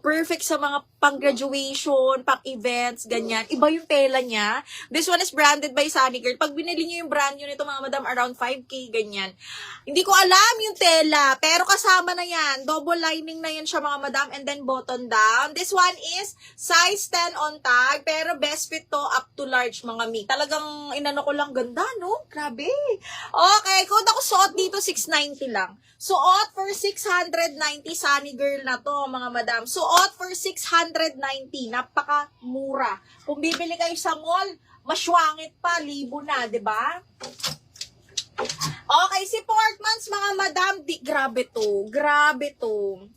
Perfect sa mga pang-graduation, pang-events, ganyan. Iba yung tela niya. This one is branded by Sunny Girl. Pag binili niyo yung brand nyo nito, mga madam, around 5K, ganyan. Hindi ko alam yung tela, pero kasama na yan. Double lining na yan siya, mga madam, and then button down. This one is size 10 on tag, pero best fit to up to large, mga mi. Talagang inano ko lang, ganda, no? Grabe. Okay, kung ako suot dito, 690 lang. Suot for 690, Sunny Girl na to, mga madam. Suot for 690, napaka-mura. Kung bibili kayo sa mall, masywangit pa, 1,000 na, di ba? Okay, si Portmans, mga madam, grabe to. Grabe to.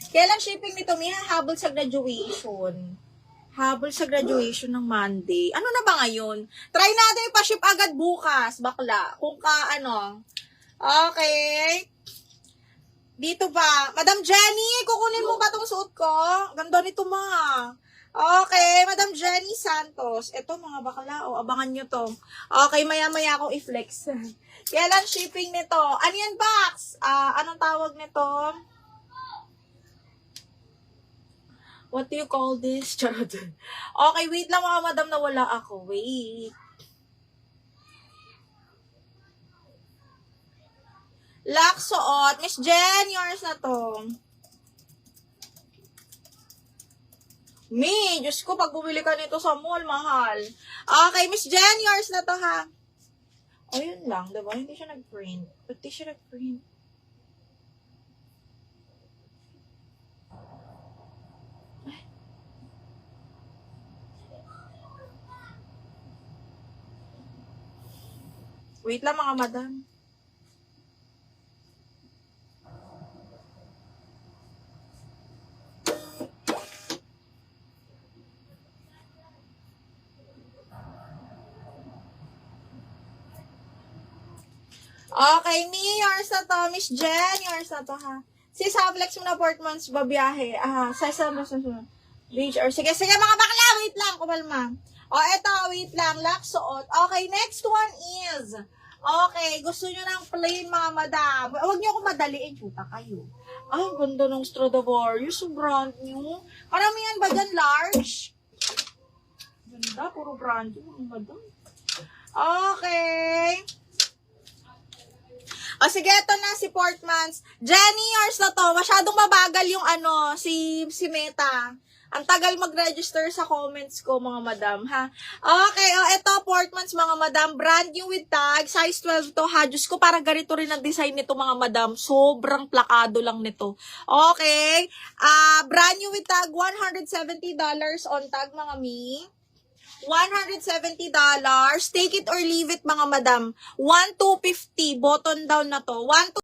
Kailan shipping nito? May habol sa graduation. Habol sa graduation ng Monday. Ano na ba ngayon? Try natin pa-ship agad bukas, bakla. Kung Okay. Dito ba? Madam Jenny, kukunin mo ba itong suot ko? Ganda nito, ma. Okay, Madam Jenny Santos. Ito, mga bakla. Abangan nyo to. Okay, maya-maya akong i-flex. Kailan shipping nito? Ano yan, box? Anong tawag nito? What do you call this? Charot. Okay, wait lang, mga madam, na wala ako. Wait. Lux suot. Miss Jen, yours na to. Diyos ko, pag bumili ka nito sa mall, mahal. Okay, Miss Jen, yours na to, ha? O, yun lang, diba? Hindi siya nag-print. Ba't di siya nag-print? Wait lang, mga madam. Okay, yours na to. Miss Jen, yours na to, ha? Si Sablex mo na Portmans babiyahe. Beach or sige, mga bakla, wait lang, kumalma. Eto, wait lang, Lux suot. Okay, next one is, okay, gusto nyo ng plain, mga madam. Huwag nyo akong madaliin, puta kayo. Ay, ang ganda ng Stradivarius, so brand new. Karamihan ba dyan, large? Ganda, puro brand new, mga madam. Okay. Sige, ito na si Portmans. Jenny, yours na to. Masyadong mabagal yung si Meta. Ang tagal mag-register sa comments ko, mga madam, ha? Okay, ito, Portmans, mga madam. Brand new with tag. Size 12 to, ha? Diyos ko, parang ganito rin ang design nito, mga madam. Sobrang plakado lang nito. Okay. Brand new with tag. $170 on tag, mga mi. $170. Take it or leave it, mga madam. 1,250. Button down na to.